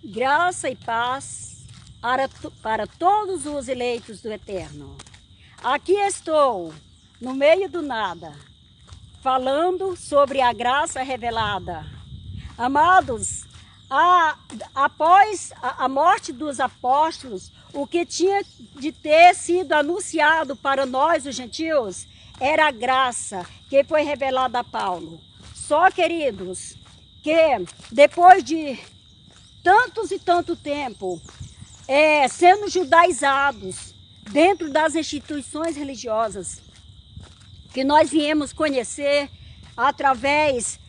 Graça e paz para todos os eleitos do Eterno. Aqui estou, no meio do nada, falando sobre a graça revelada. Amados, após a morte dos apóstolos, o que tinha de ter sido anunciado para nós, os gentios, era a graça que foi revelada a Paulo. Só, queridos, que depois de tantos e tanto tempo, sendo judaizados dentro das instituições religiosas, que nós viemos conhecer através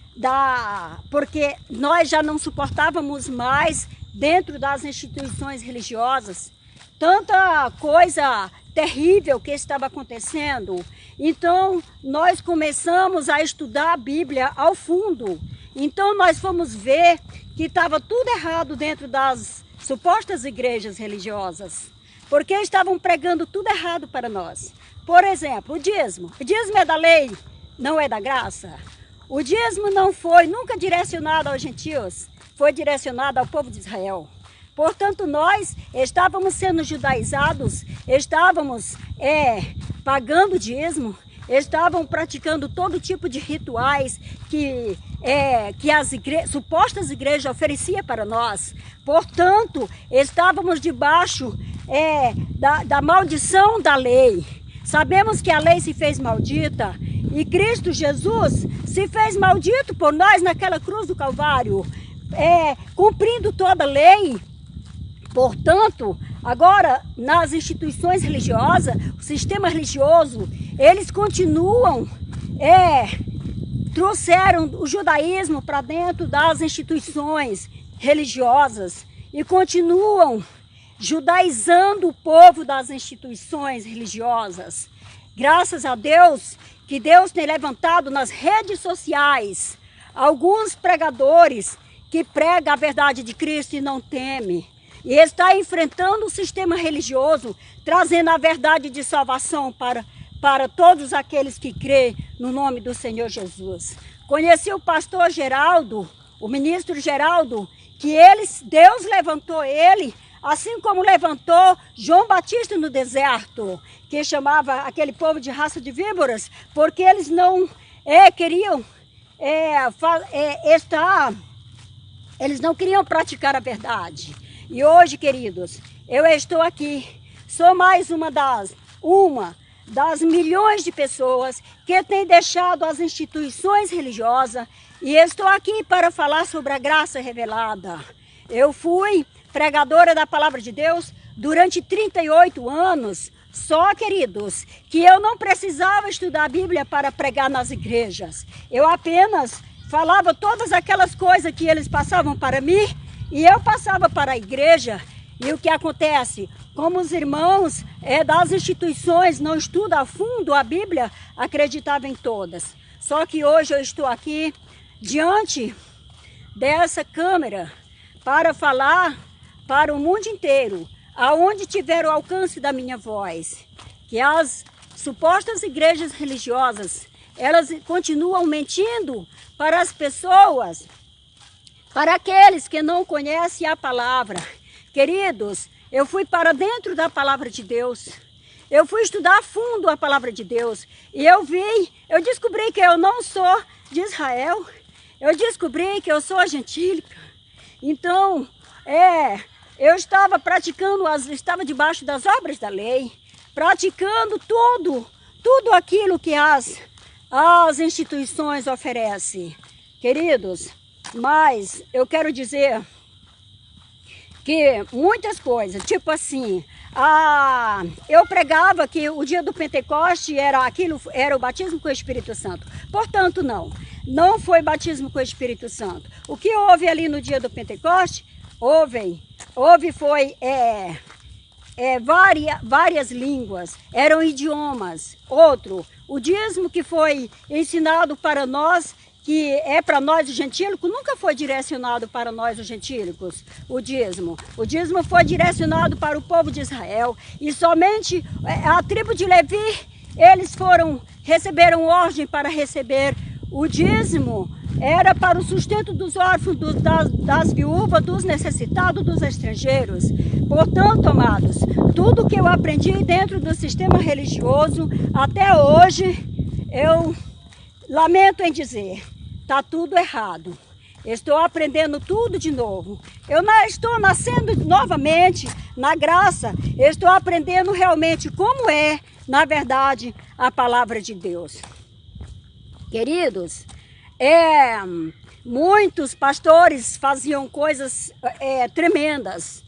porque nós já não suportávamos mais dentro das instituições religiosas, tanta coisa terrível que estava acontecendo. Então, nós começamos a estudar a Bíblia ao fundo. Então, nós fomos ver que estava tudo errado dentro das supostas igrejas religiosas, porque estavam pregando tudo errado para nós. Por exemplo, o dízimo. O dízimo é da lei, não é da graça. O dízimo não foi nunca direcionado aos gentios, foi direcionado ao povo de Israel. Portanto, nós estávamos sendo judaizados, estávamos pagando dízimo, estavam praticando todo tipo de rituais que as supostas igrejas ofereciam para nós. Portanto, estávamos debaixo da maldição da lei. Sabemos que a lei se fez maldita e Cristo Jesus se fez maldito por nós naquela cruz do Calvário, cumprindo toda a lei. Portanto, agora nas instituições religiosas, o sistema religioso, eles continuam, trouxeram o judaísmo para dentro das instituições religiosas e continuam judaizando o povo das instituições religiosas. Graças a Deus, que Deus tem levantado nas redes sociais alguns pregadores que pregam a verdade de Cristo e não temem. E está enfrentando o sistema religioso, trazendo a verdade de salvação para todos aqueles que creem no nome do Senhor Jesus. Conheci o pastor Geraldo, o ministro Geraldo, que Deus levantou ele, assim como levantou João Batista no deserto, que chamava aquele povo de raça de víboras, porque eles não queriam eles não queriam praticar a verdade. E hoje, queridos, eu estou aqui, sou mais uma das milhões de pessoas que têm deixado as instituições religiosas e estou aqui para falar sobre a graça revelada. Eu fui pregadora da palavra de Deus durante 38 anos, só, queridos, que eu não precisava estudar a Bíblia para pregar nas igrejas. Eu apenas falava todas aquelas coisas que eles passavam para mim e eu passava para a igreja. E o que acontece? Como os irmãos das instituições não estudam a fundo a Bíblia, acreditavam em todas. Só que hoje eu estou aqui diante dessa câmera para falar para o mundo inteiro, aonde tiver o alcance da minha voz, que as supostas igrejas religiosas, elas continuam mentindo para as pessoas, para aqueles que não conhecem a palavra. Queridos, eu fui para dentro da palavra de Deus, eu fui estudar a fundo a palavra de Deus, e eu descobri que eu não sou de Israel, eu descobri que eu sou gentílica. Então, eu estava estava debaixo das obras da lei, praticando tudo aquilo que as instituições oferecem. Queridos, mas eu quero dizer que muitas coisas, tipo assim, eu pregava que o dia do Pentecoste era o batismo com o Espírito Santo. Portanto, não foi batismo com o Espírito Santo. O que houve ali no dia do Pentecoste, foi várias línguas, eram idiomas. O dízimo que foi ensinado para nós, que é para nós os gentílicos, nunca foi direcionado para nós os gentílicos, o dízimo. O dízimo foi direcionado para o povo de Israel e somente a tribo de Levi, eles receberam ordem para receber o dízimo era para o sustento dos órfãos, das viúvas, dos necessitados, dos estrangeiros. Portanto, amados, tudo que eu aprendi dentro do sistema religioso, até hoje, eu lamento em dizer, está tudo errado. Estou aprendendo tudo de novo. Eu estou nascendo novamente na graça. Estou aprendendo realmente como é, na verdade, a palavra de Deus. Queridos, muitos pastores faziam coisas tremendas.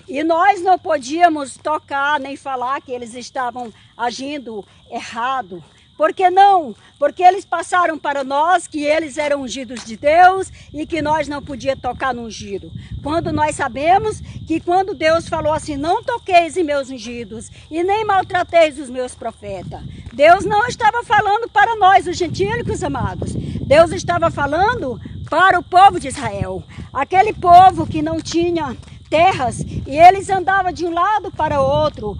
E nós não podíamos tocar nem falar que eles estavam agindo errado. Por que não? Porque eles passaram para nós que eles eram ungidos de Deus e que nós não podíamos tocar no ungido. Quando nós sabemos que quando Deus falou assim, não toqueis em meus ungidos e nem maltrateis os meus profetas. Deus não estava falando para nós, os gentílicos amados. Deus estava falando para o povo de Israel. Aquele povo que não tinha terras e eles andavam de um lado para o outro,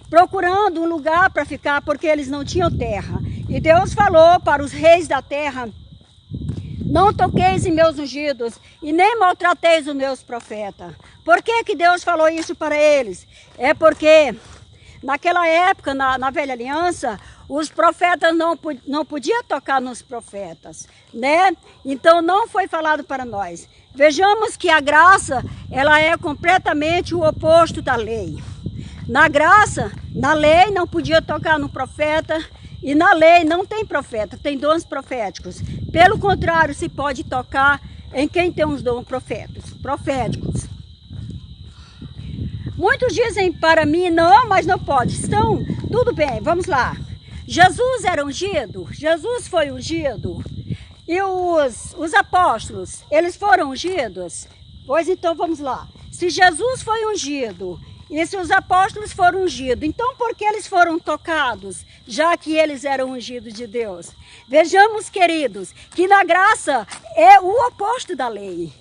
procurando um lugar para ficar, porque eles não tinham terra. E Deus falou para os reis da terra, não toqueis em meus ungidos e nem maltrateis os meus profetas. Por que Deus falou isso para eles? É porque naquela época, na velha aliança, os profetas não podiam tocar nos profetas, né? Então não foi falado para nós. Vejamos que a graça, ela é completamente o oposto da lei. Na graça, na lei não podia tocar no profeta e na lei não tem profeta, tem dons proféticos. Pelo contrário, se pode tocar em quem tem os dons proféticos. Muitos dizem para mim, não, mas não pode. Então, tudo bem, vamos lá. Jesus era ungido, Jesus foi ungido. E os apóstolos, eles foram ungidos? Pois então vamos lá. Se Jesus foi ungido e se os apóstolos foram ungidos, então por que eles foram tocados, já que eles eram ungidos de Deus? Vejamos, queridos, que na graça é o oposto da lei.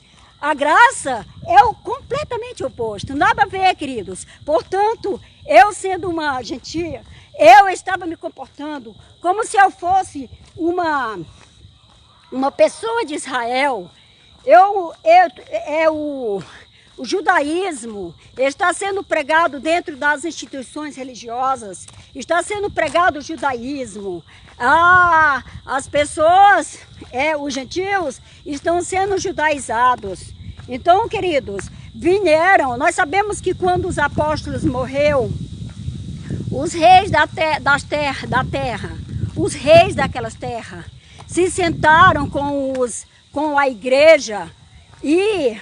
A graça é o completamente oposto, nada a ver, queridos. Portanto, eu sendo uma gentia, eu estava me comportando como se eu fosse uma pessoa de Israel. O judaísmo está sendo pregado dentro das instituições religiosas, está sendo pregado o judaísmo. As pessoas, os gentios, estão sendo judaizados. Então, queridos, nós sabemos que quando os apóstolos morreram, os reis da terra, os reis daquelas terras, se sentaram com a igreja e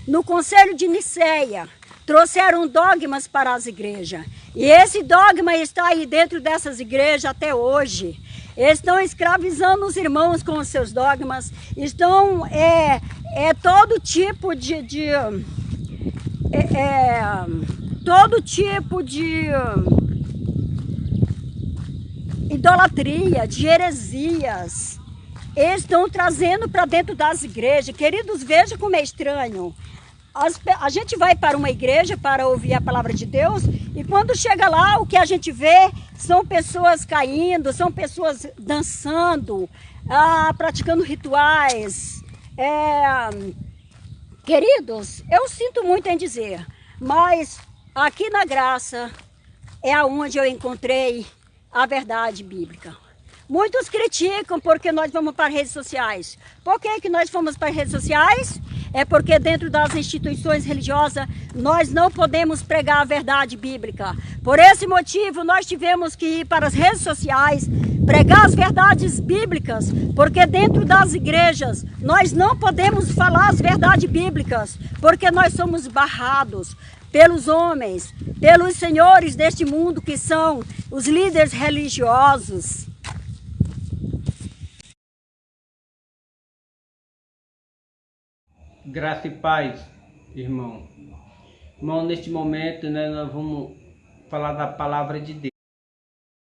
no Conselho de Niceia trouxeram dogmas para as igrejas. E esse dogma está aí dentro dessas igrejas até hoje. Estão escravizando os irmãos com os seus dogmas. Estão todo tipo todo tipo de idolatria, de heresias. Eles estão trazendo para dentro das igrejas. Queridos, veja como é estranho. A gente vai para uma igreja para ouvir a palavra de Deus e quando chega lá, o que a gente vê são pessoas caindo, são pessoas dançando, praticando rituais. Queridos, eu sinto muito em dizer, mas aqui na graça é onde eu encontrei a verdade bíblica. Muitos criticam porque nós vamos para redes sociais. Por que nós fomos para redes sociais? É porque dentro das instituições religiosas nós não podemos pregar a verdade bíblica. Por esse motivo nós tivemos que ir para as redes sociais, pregar as verdades bíblicas, porque dentro das igrejas nós não podemos falar as verdades bíblicas, porque nós somos barrados pelos homens, pelos senhores deste mundo que são os líderes religiosos. Graça e paz, irmão. Irmão, neste momento, né, nós vamos falar da palavra de Deus.